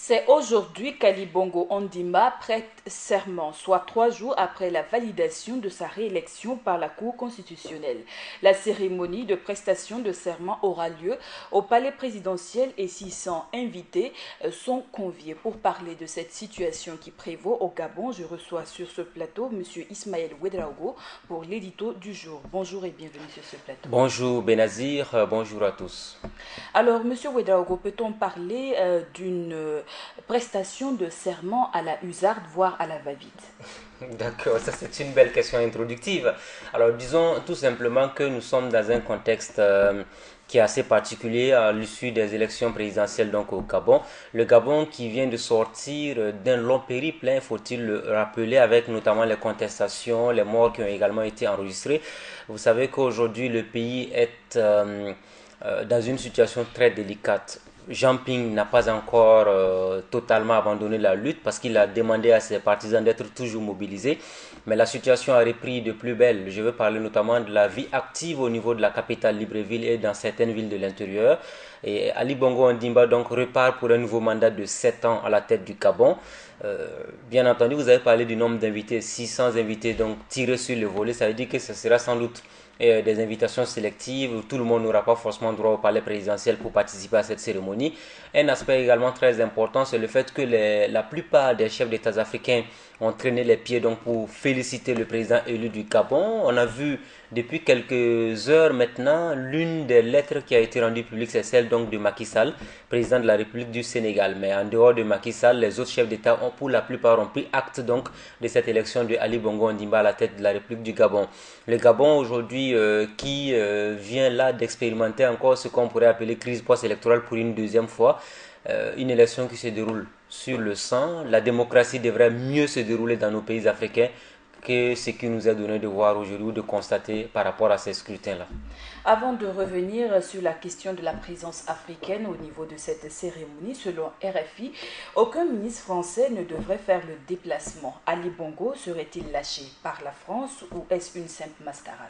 C'est aujourd'hui qu'Ali Bongo Ondimba prête serment, soit 3 jours après la validation de sa réélection par la Cour constitutionnelle. La cérémonie de prestation de serment aura lieu au palais présidentiel et 600 invités sont conviés. Pour parler de cette situation qui prévaut au Gabon, je reçois sur ce plateau M. Ismaël Ouedraogo pour l'édito du jour. Bonjour et bienvenue sur ce plateau. Bonjour Benazir, bonjour à tous. Alors, M. Ouedraogo, peut-on parler d'une prestation de serment à la usarde, voire à la va-vite? D'accord, ça c'est une belle question introductive. Alors disons tout simplement que nous sommes dans un contexte qui est assez particulier à l'issue des élections présidentielles donc au Gabon. Le Gabon qui vient de sortir d'un long périple, faut-il le rappeler, avec notamment les contestations, les morts qui ont également été enregistrés. Vous savez qu'aujourd'hui le pays est dans une situation très délicate. Jean Ping n'a pas encore totalement abandonné la lutte parce qu'il a demandé à ses partisans d'être toujours mobilisés. Mais la situation a repris de plus belle. Je veux parler notamment de la vie active au niveau de la capitale Libreville et dans certaines villes de l'intérieur. Et Ali Bongo Ondimba donc repart pour un nouveau mandat de 7 ans à la tête du Gabon. Bien entendu, vous avez parlé du nombre d'invités, 600 invités donc tirés sur le volet. Ça veut dire que ce sera sans doute des invitations sélectives. Tout le monde n'aura pas forcément droit au palais présidentiel pour participer à cette cérémonie. Un aspect également très important, c'est le fait que la plupart des chefs d'État africains ont traîné les pieds donc pour féliciter le président élu du Gabon. On a vu depuis quelques heures maintenant l'une des lettres qui a été rendue publique, c'est celle donc de Macky Sall, président de la République du Sénégal. Mais en dehors de Macky Sall, les autres chefs d'État ont pour la plupart ont pris acte donc de cette élection de Ali Bongo Ondimba à la tête de la République du Gabon. Le Gabon aujourd'hui qui vient là d'expérimenter encore ce qu'on pourrait appeler crise post-électorale pour une deuxième fois. Une élection qui se déroule sur le sang. La démocratie devrait mieux se dérouler dans nos pays africains que ce qui nous est donné de voir aujourd'hui ou de constater par rapport à ces scrutins-là. Avant de revenir sur la question de la présence africaine au niveau de cette cérémonie, selon RFI, aucun ministre français ne devrait faire le déplacement. Ali Bongo serait-il lâché par la France ou est-ce une simple mascarade?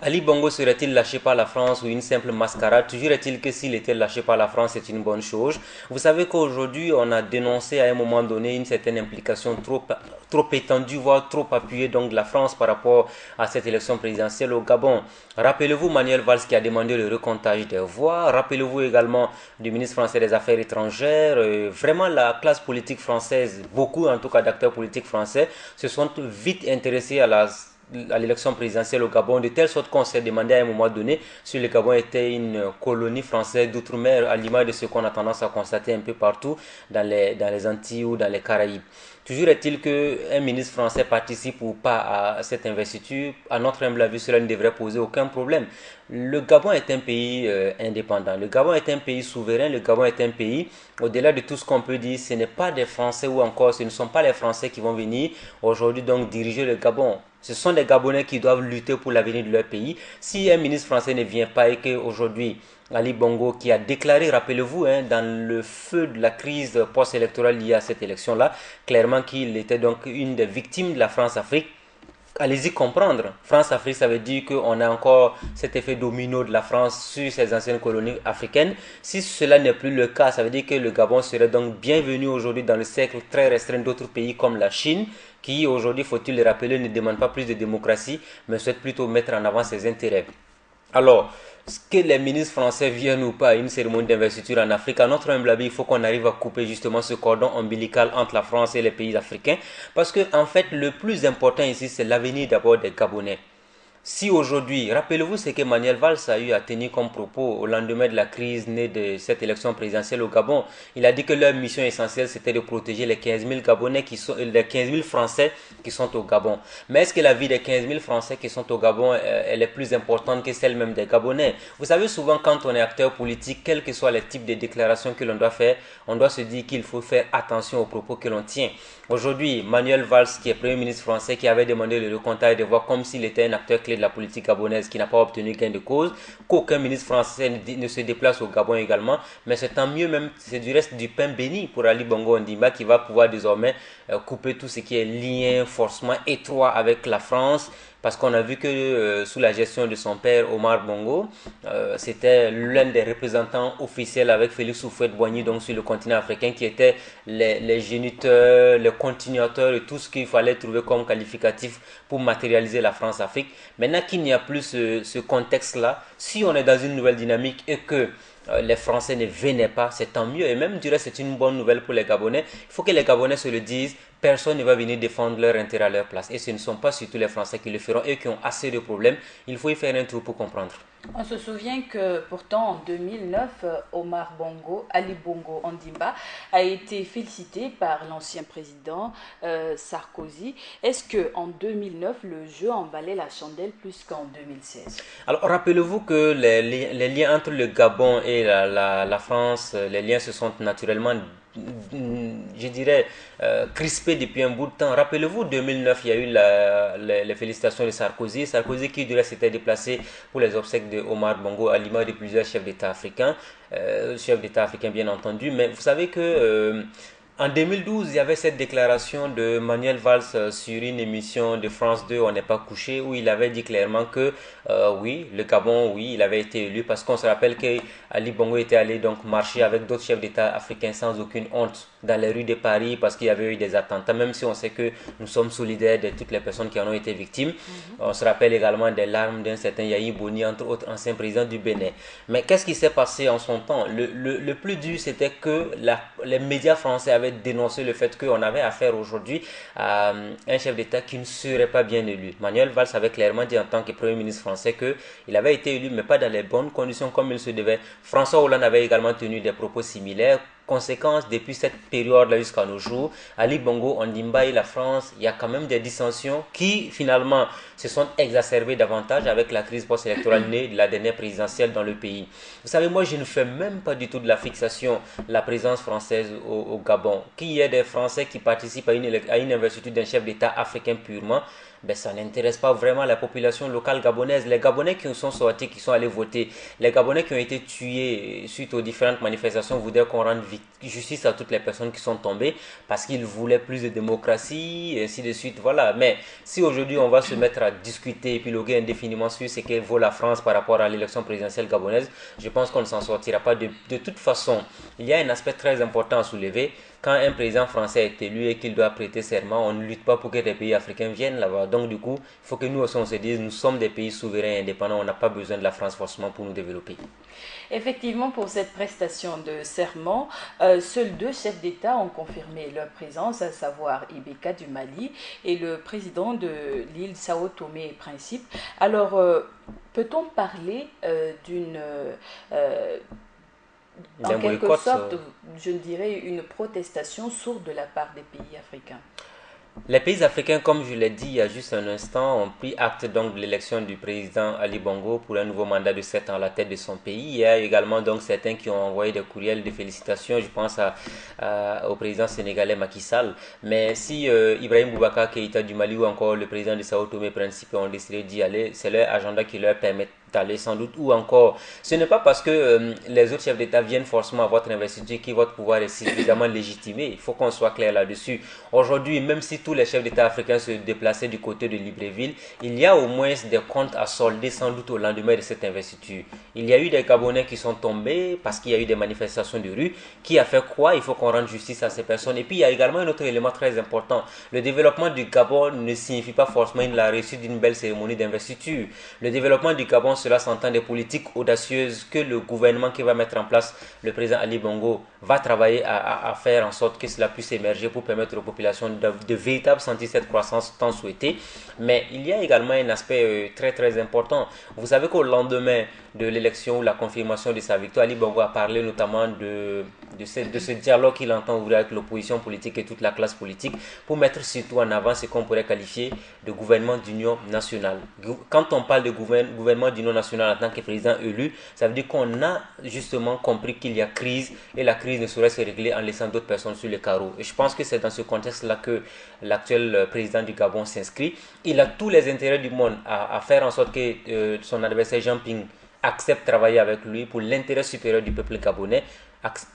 Ali Bongo serait-il lâché par la France ou une simple mascarade? Toujours est-il que s'il était lâché par la France, c'est une bonne chose. Vous savez qu'aujourd'hui, on a dénoncé à un moment donné une certaine implication trop étendue, voire trop appuyée donc de la France par rapport à cette élection présidentielle au Gabon. Rappelez-vous Manuel Valls qui a demandé le recomptage des voix. Rappelez-vous également du ministre français des Affaires étrangères. Vraiment, la classe politique française, beaucoup en tout cas d'acteurs politiques français, se sont vite intéressés à l'élection présidentielle au Gabon, de telle sorte qu'on s'est demandé à un moment donné si le Gabon était une colonie française d'outre-mer, à l'image de ce qu'on a tendance à constater un peu partout dans les Antilles ou dans les Caraïbes. Toujours est-il qu'un ministre français participe ou pas à cette investiture, à notre humble avis, cela ne devrait poser aucun problème. Le Gabon est un pays indépendant, le Gabon est un pays souverain, le Gabon est un pays, au-delà de tout ce qu'on peut dire, ce n'est pas des Français ou encore ce ne sont pas les Français qui vont venir aujourd'hui donc diriger le Gabon. Ce sont les Gabonais qui doivent lutter pour l'avenir de leur pays. Si un ministre français ne vient pas et qu'aujourd'hui Ali Bongo qui a déclaré, rappelez-vous, dans le feu de la crise post-électorale liée à cette élection-là, clairement qu'il était donc une des victimes de la France-Afrique. Allez-y comprendre. France-Afrique, ça veut dire qu'on a encore cet effet domino de la France sur ses anciennes colonies africaines. Si cela n'est plus le cas, ça veut dire que le Gabon serait donc bienvenu aujourd'hui dans le cercle très restreint d'autres pays comme la Chine, qui aujourd'hui, faut-il le rappeler, ne demande pas plus de démocratie, mais souhaite plutôt mettre en avant ses intérêts. Alors, que les ministres français viennent ou pas à une cérémonie d'investiture en Afrique, à notre humble avis, il faut qu'on arrive à couper justement ce cordon ombilical entre la France et les pays africains. Parce que, en fait, le plus important ici, c'est l'avenir d'abord des Gabonais. Si aujourd'hui, rappelez-vous ce qu'Emmanuel Valls a eu à tenir comme propos au lendemain de la crise née de cette élection présidentielle au Gabon, il a dit que leur mission essentielle c'était de protéger les 15 000 Gabonais les 15 000 Français qui sont au Gabon. Mais est-ce que la vie des 15 000 Français qui sont au Gabon, elle est plus importante que celle même des Gabonais? Vous savez, souvent quand on est acteur politique, quels que soient les types de déclarations que l'on doit faire, on doit se dire qu'il faut faire attention aux propos que l'on tient. Aujourd'hui, Manuel Valls, qui est Premier ministre français, qui avait demandé le recomptage des voix comme s'il était un acteur clé de la politique gabonaise, qui n'a pas obtenu gain de cause, qu'aucun ministre français ne se déplace au Gabon également, mais c'est tant mieux même, c'est du reste du pain béni pour Ali Bongo Ondimba qui va pouvoir désormais couper tout ce qui est lien forcément étroit avec la France, parce qu'on a vu que sous la gestion de son père Omar Bongo, c'était l'un des représentants officiels avec Félix Houphouët-Boigny donc sur le continent africain qui était les géniteurs, les continuateurs et tout ce qu'il fallait trouver comme qualificatif pour matérialiser la France-Afrique. Maintenant qu'il n'y a plus ce contexte-là, si on est dans une nouvelle dynamique et que les Français ne venaient pas, c'est tant mieux. Et même, je dirais, c'est une bonne nouvelle pour les Gabonais. Il faut que les Gabonais se le disent. Personne ne va venir défendre leur intérêt à leur place. Et ce ne sont pas surtout les Français qui le feront. Eux qui ont assez de problèmes. Il faut y faire un trou pour comprendre. On se souvient que pourtant en 2009, Omar Bongo, Ali Bongo Ondimba, a été félicité par l'ancien président Sarkozy. Est-ce qu'en 2009, le jeu en valait la chandelle plus qu'en 2016? Alors rappelez-vous que les liens entre le Gabon et la France, les liens se sont naturellement je dirais, crispé depuis un bout de temps. Rappelez-vous, 2009, il y a eu les félicitations de Sarkozy. Sarkozy qui, du reste, s'était déplacé pour les obsèques de Omar Bongo à l'image de plusieurs chefs d'État africains. Bien entendu. Mais vous savez que en 2012, il y avait cette déclaration de Manuel Valls sur une émission de France 2, On n'est pas couché, où il avait dit clairement que oui, le Gabon, oui, il avait été élu parce qu'on se rappelle qu'Ali Bongo était allé donc marcher avec d'autres chefs d'État africains sans aucune honte dans les rues de Paris parce qu'il y avait eu des attentats, même si on sait que nous sommes solidaires de toutes les personnes qui en ont été victimes. On se rappelle également des larmes d'un certain Yahi Boni, entre autres anciens présidents du Bénin. Mais qu'est-ce qui s'est passé en son temps? Le plus dur, c'était que les médias français avaient dénoncé le fait qu'on avait affaire aujourd'hui à un chef d'État qui ne serait pas bien élu. Manuel Valls avait clairement dit en tant que Premier ministre français qu'il avait été élu, mais pas dans les bonnes conditions comme il se devait. François Hollande avait également tenu des propos similaires. Conséquence, depuis cette période-là jusqu'à nos jours, Ali Bongo Ondimba et la France, il y a quand même des dissensions qui finalement se sont exacerbées davantage avec la crise post-électorale née de la dernière présidentielle dans le pays. Vous savez, moi je ne fais même pas du tout de la fixation de la présence française au Gabon. Qu'il y ait des Français qui participent à une investiture d'un chef d'État africain purement, ben, ça n'intéresse pas vraiment la population locale gabonaise. Les Gabonais qui sont sortis, qui sont allés voter, les Gabonais qui ont été tués suite aux différentes manifestations voudraient qu'on rende justice à toutes les personnes qui sont tombées parce qu'ils voulaient plus de démocratie et ainsi de suite. Voilà. Mais si aujourd'hui on va se mettre à discuter et épiloguer indéfiniment sur ce que vaut la France par rapport à l'élection présidentielle gabonaise, je pense qu'on ne s'en sortira pas. De toute façon, il y a un aspect très important à soulever. Quand un président français est élu et qu'il doit prêter serment, on ne lutte pas pour que des pays africains viennent là-bas. Donc du coup, il faut que nous aussi on se dise, nous sommes des pays souverains et indépendants, on n'a pas besoin de la France forcément pour nous développer. Effectivement, pour cette prestation de serment, seuls deux chefs d'État ont confirmé leur présence, à savoir Ibeka du Mali et le président de l'île Sao Tomé et Principe. Alors, peut-on parler d'une... en quelque sorte, je dirais, une protestation sourde de la part des pays africains? Les pays africains, comme je l'ai dit il y a juste un instant, ont pris acte donc de l'élection du président Ali Bongo pour un nouveau mandat de 7 ans à la tête de son pays. Il y a également donc certains qui ont envoyé des courriels de félicitations, je pense au président sénégalais Macky Sall. Mais si Ibrahim Boubacar Keïta du Mali ou encore le président de Sao Tomé et Principe ont décidé d'y aller, c'est leur agenda qui leur permet d'aller sans doute, ou encore ce n'est pas parce que les autres chefs d'État viennent forcément à votre investiture que votre pouvoir est suffisamment légitimé. Il faut qu'on soit clair là-dessus. Aujourd'hui, même si tous les chefs d'État africains se déplaçaient du côté de Libreville, il y a au moins des comptes à solder sans doute au lendemain de cette investiture. Il y a eu des Gabonais qui sont tombés parce qu'il y a eu des manifestations de rue. Qui a fait quoi? Il faut qu'on rende justice à ces personnes. Et puis il y a également un autre élément très important. Le développement du Gabon ne signifie pas forcément la réussite d'une belle cérémonie d'investiture. Le développement du Gabon, cela s'entend des politiques audacieuses que le gouvernement qui va mettre en place, le président Ali Bongo, va travailler à faire en sorte que cela puisse émerger pour permettre aux populations de véritablement sentir cette croissance tant souhaitée. Mais il y a également un aspect très très important. Vous savez qu'au lendemain de l'élection ou la confirmation de sa victoire, Ali Bongo a parlé notamment de ce dialogue qu'il entend ouvrir avec l'opposition politique et toute la classe politique pour mettre surtout en avant ce qu'on pourrait qualifier de gouvernement d'union nationale. Quand on parle de gouvernement d'union nationale en tant que président élu, ça veut dire qu'on a justement compris qu'il y a crise et la crise ne saurait se régler en laissant d'autres personnes sur le carreau. Et je pense que c'est dans ce contexte-là que l'actuel président du Gabon s'inscrit. Il a tous les intérêts du monde à faire en sorte que son adversaire Jean Ping accepte de travailler avec lui pour l'intérêt supérieur du peuple gabonais.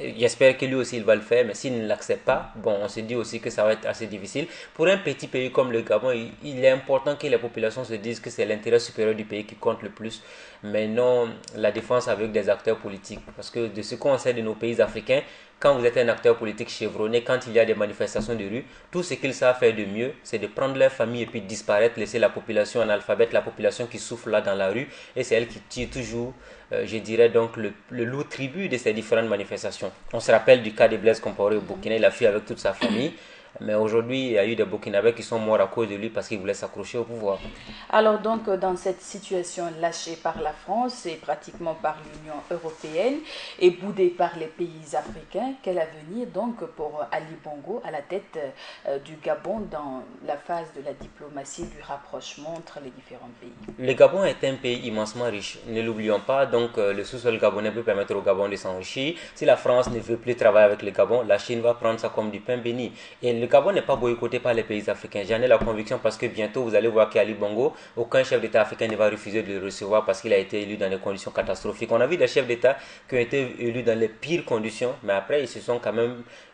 J'espère que lui aussi il va le faire, mais s'il ne l'accepte pas, bon, on se dit aussi que ça va être assez difficile. Pour un petit pays comme le Gabon, il est important que les populations se disent que c'est l'intérêt supérieur du pays qui compte le plus, mais non la défense avec des acteurs politiques. Parce que de ce qu'on sait de nos pays africains, quand vous êtes un acteur politique chevronné, quand il y a des manifestations de rue, tout ce qu'ils savent faire de mieux, c'est de prendre leur famille et puis disparaître, laisser la population analphabète, la population qui souffre là dans la rue, et c'est elle qui tire toujours, je dirais donc, le lourd tribut de ces différentes manifestations. On se rappelle du cas de Blaise Compaoré au Burkina, il a fui avec toute sa famille, mais aujourd'hui, il y a eu des Burkinabés qui sont morts à cause de lui parce qu'il voulait s'accrocher au pouvoir. Alors donc, dans cette situation lâchée par la France et pratiquement par l'Union européenne et boudée par les pays africains, quel avenir donc pour Ali Bongo à la tête du Gabon dans la phase de la diplomatie, du rapprochement entre les différents pays? Le Gabon est un pays immensement riche, ne l'oublions pas, donc le sous-sol gabonais peut permettre au Gabon de s'enrichir. Si la France ne veut plus travailler avec le Gabon, la Chine va prendre ça comme du pain béni. Et le Gabon n'est pas boycotté par les pays africains. J'en ai la conviction parce que bientôt vous allez voir qu'Ali Bongo, aucun chef d'État africain ne va refuser de le recevoir parce qu'il a été élu dans des conditions catastrophiques. On a vu des chefs d'État qui ont été élus dans les pires conditions, mais après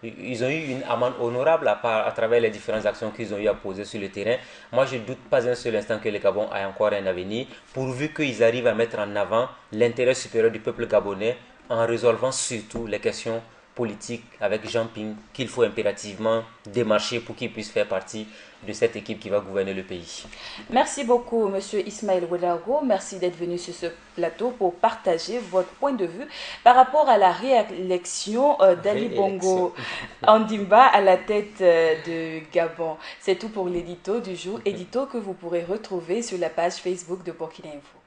ils ont eu une amende honorable à travers les différentes actions qu'ils ont eu à poser sur le terrain. Moi, je ne doute pas un seul instant que le Gabon a encore un avenir, pourvu qu'ils arrivent à mettre en avant l'intérêt supérieur du peuple gabonais en résolvant surtout les questions politique avec Jean Ping qu'il faut impérativement démarcher pour qu'il puisse faire partie de cette équipe qui va gouverner le pays. Merci beaucoup, Monsieur Ismaël Ouedraogo. Merci d'être venu sur ce plateau pour partager votre point de vue par rapport à la réélection d'Ali Bongo Ondimba à la tête de Gabon. C'est tout pour l'édito du jour, édito que vous pourrez retrouver sur la page Facebook de Burkina Info.